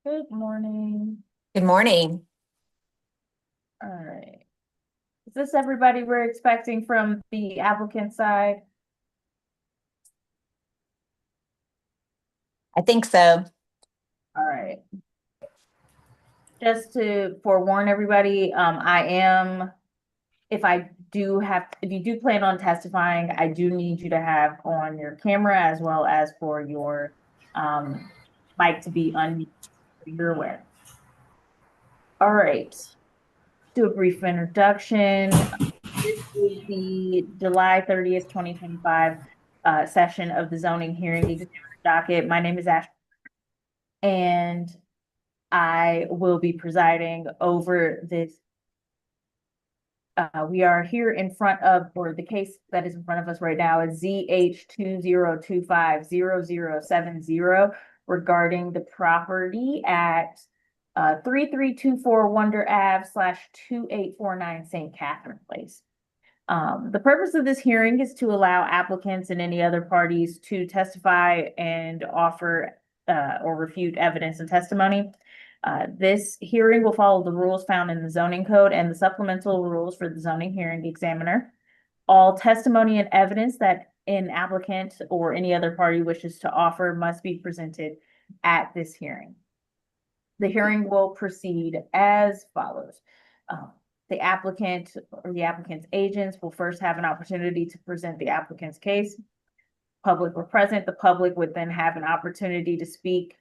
Good morning. Good morning. All right. Is this everybody we're expecting from the applicant side? I think so. All right. Just to forewarn everybody, if you do plan on testifying, I do need you to have on your camera as well as for your mic to be unmuted. So you're aware. All right. Do a brief introduction. This is the July 30th, 2025 session of the zoning hearing examiner docket. My name is Ash, and I will be presiding over this. We are here in front of, or the case that is in front of us right now is ZH20250070 regarding the property at 3324 Wunder Ave /2849 St. Catherine Place. The purpose of this hearing is to allow applicants and any other parties to testify and offer or refute evidence and testimony. This hearing will follow the rules found in the zoning code and the supplemental rules for the zoning hearing examiner. All testimony and evidence that an applicant or any other party wishes to offer must be presented at this hearing. The hearing will proceed as follows. The applicant or the applicant's agents will first have an opportunity to present the applicant's case. Public will present. The public would then have an opportunity to speak.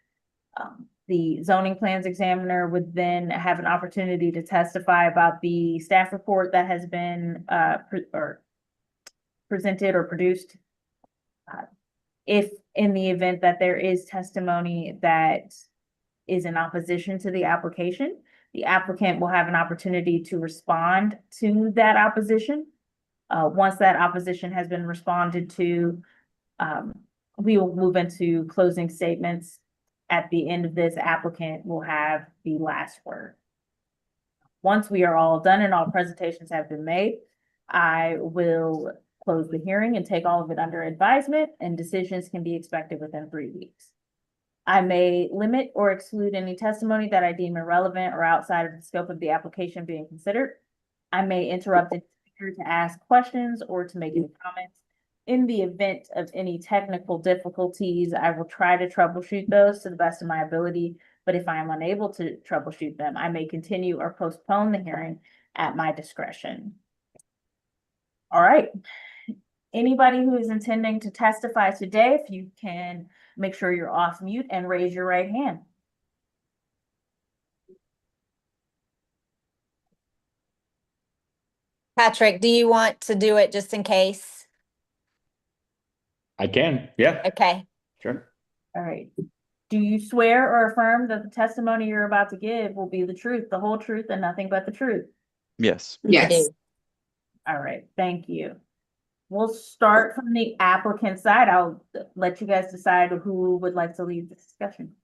The zoning plans examiner would then have an opportunity to testify about the staff report that has been presented or produced. If in the event that there is testimony that is in opposition to the application, the applicant will have an opportunity to respond to that opposition. Once that opposition has been responded to, we will move into closing statements. At the end of this, applicant will have the last word. Once we are all done and all presentations have been made, I will close the hearing and take all of it under advisement, and decisions can be expected within 3 weeks. I may limit or exclude any testimony that I deem irrelevant or outside of the scope of the application being considered. I may interrupt the speaker to ask questions or to make any comments. In the event of any technical difficulties, I will try to troubleshoot those to the best of my ability, but if I am unable to troubleshoot them, I may continue or postpone the hearing at my discretion. All right. Anybody who is intending to testify today, if you can make sure you're off mute and raise your right hand. Patrick, do you want to do it just in case? I can, yeah, Okay. sure. All right. Do you swear or affirm that the testimony you're about to give will be the truth, the whole truth, and nothing but the truth? Yes. I Yes. do. All right, thank you. We'll start from the applicant side. I'll let you guys decide who would like to lead the discussion.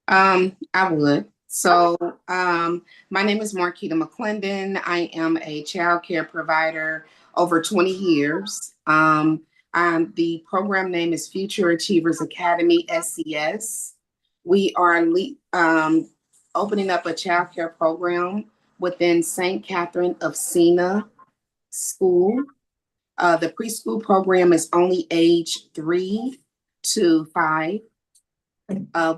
I would. So, my name is Marquita McClendon. I am a child care provider over 20 years. The program name is Future Achievers Academy, SCS. We are opening up a child care program within St. Catherine of Siena School. The preschool program is only age 3 to 5.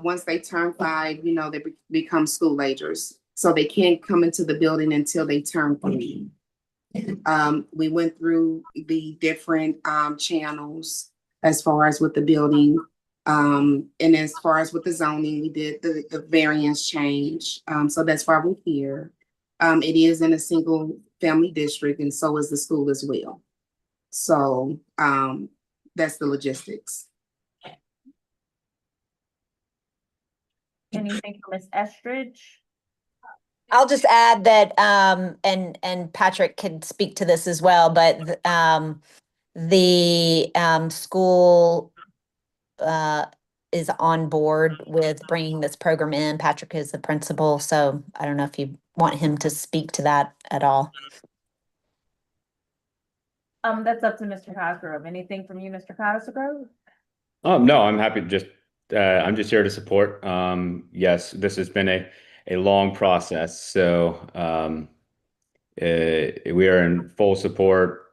Once they turn 5, they become school agers. So they can't come into the building until they turn 3. We went through the different channels as far as with the building. And as far as with the zoning, we did the variance change. So that's why we're here. It is in a single family district, and so is the school as well. So that's the logistics. Anything from Ms. Estridge? I'll just add that, and Patrick can speak to this as well, but the school is on board with bringing this program in. Patrick is the principal, so I don't know if you want him to speak to that at all. That's up to Mr. Cosgrove. Anything from you, Mr. Cosgrove? No, I'm happy to just I'm just here to support. Yes, this has been a long process, so we are in full support.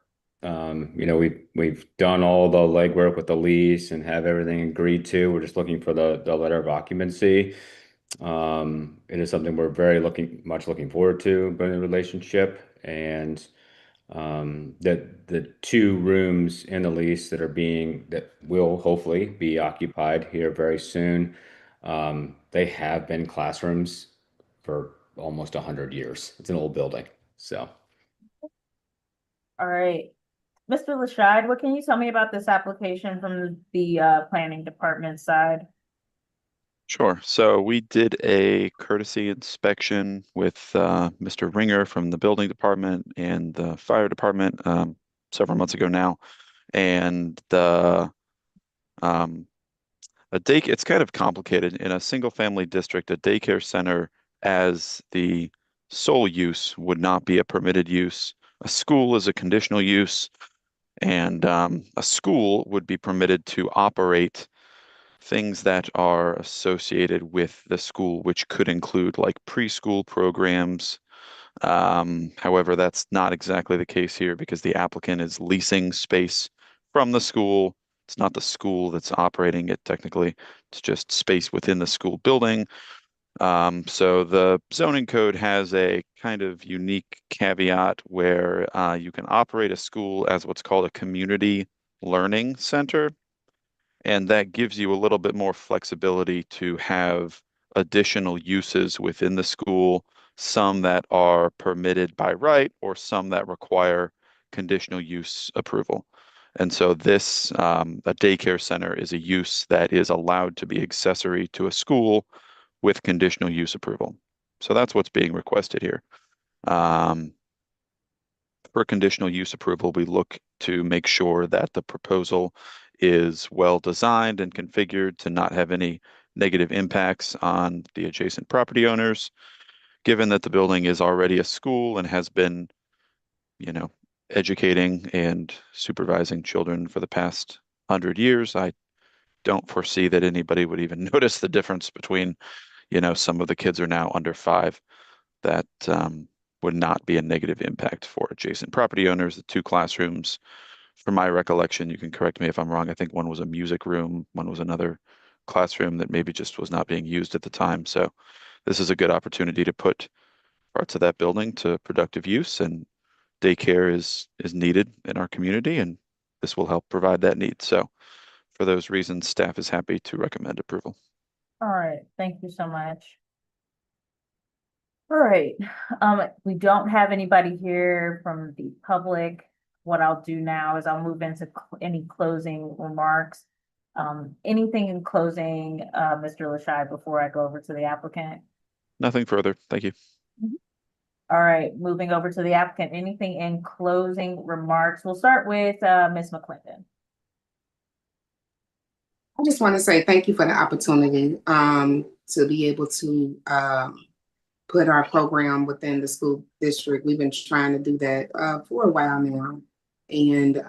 We've done all the legwork with the lease and have everything agreed to. We're just looking for the letter of occupancy. It is something we're very much looking forward to, building a relationship, and the 2 rooms in the lease that will hopefully be occupied here very soon. They have been classrooms for almost 100 years. It's an old building, so. All right. Mr. Lashide, what can you tell me about this application from the planning department side? Sure. So we did a courtesy inspection with Mr. Ringer from the building department and the fire department several months ago now. And it's kind of complicated. In a single family district, a daycare center as the sole use would not be a permitted use. A school is a conditional use, and a school would be permitted to operate things that are associated with the school, which could include like preschool programs. However, that's not exactly the case here because the applicant is leasing space from the school. It's not the school that's operating it technically. It's just space within the school building. So the zoning code has a kind of unique caveat where you can operate a school as what's called a community learning center. And that gives you a little bit more flexibility to have additional uses within the school, some that are permitted by right or some that require conditional use approval. And so this, a daycare center is a use that is allowed to be accessory to a school with conditional use approval. So that's what's being requested here. For conditional use approval, we look to make sure that the proposal is well designed and configured to not have any negative impacts on the adjacent property owners. Given that the building is already a school and has been, educating and supervising children for the past 100 years, I don't foresee that anybody would even notice the difference between, some of the kids are now under 5. That would not be a negative impact for adjacent property owners. The 2 classrooms, from my recollection, you can correct me if I'm wrong, I think one was a music room, one was another classroom that maybe just was not being used at the time. So this is a good opportunity to put parts of that building to productive use, and daycare is needed in our community, and this will help provide that need. So for those reasons, staff is happy to recommend approval. All right, thank you so much. All right, we don't have anybody here from the public. What I'll do now is I'll move into any closing remarks. Anything in closing, Mr. Lashide, before I go over to the applicant? Nothing further. Thank you. All right, moving over to the applicant. Anything in closing remarks? We'll start with Ms. McClendon. I just want to say thank you for the opportunity to be able to put our program within the school district. We've been trying to do that for a while now. And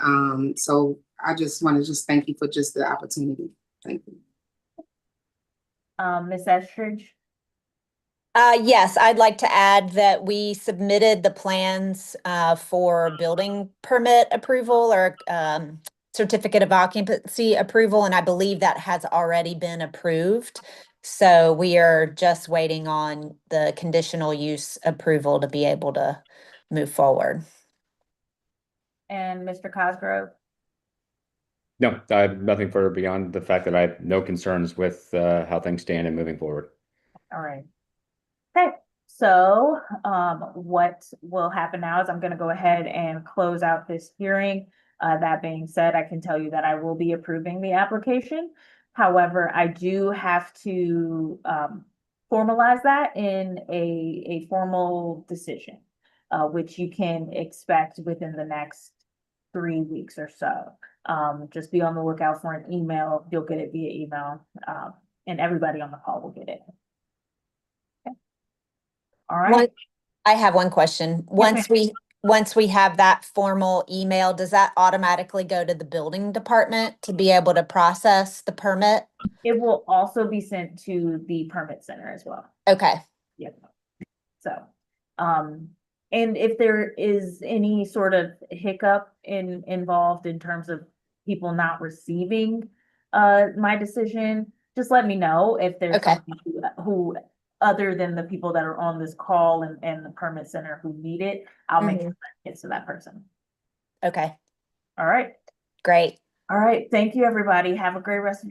so I just want to thank you for just the opportunity. Thank you. Ms. Estridge? Yes, I'd like to add that we submitted the plans for building permit approval or certificate of occupancy approval, and I believe that has already been approved. So we are just waiting on the conditional use approval to be able to move forward. And Mr. Cosgrove? No, I have nothing further beyond the fact that I have no concerns with how things stand and moving forward. All right. Okay, so what will happen now is I'm going to go ahead and close out this hearing. That being said, I can tell you that I will be approving the application. However, I do have to formalize that in a formal decision, which you can expect within the next 3 weeks or so. Just be on the lookout for an email. You'll get it via email, and everybody on the call will get it. Okay. All right. I have one question. Once we once we have that formal email, does that automatically go to the building department to be able to process the permit? It will also be sent to the permit center as well. Okay, Yep. So, and if there is any sort of hiccup involved in terms of people not receiving my decision, just let me know if there's Okay. somebody who other than the people that are on this call and the permit center who need it, I'll make sure that gets to that person. okay, All right. great. All right. Thank you, everybody. Have a great rest of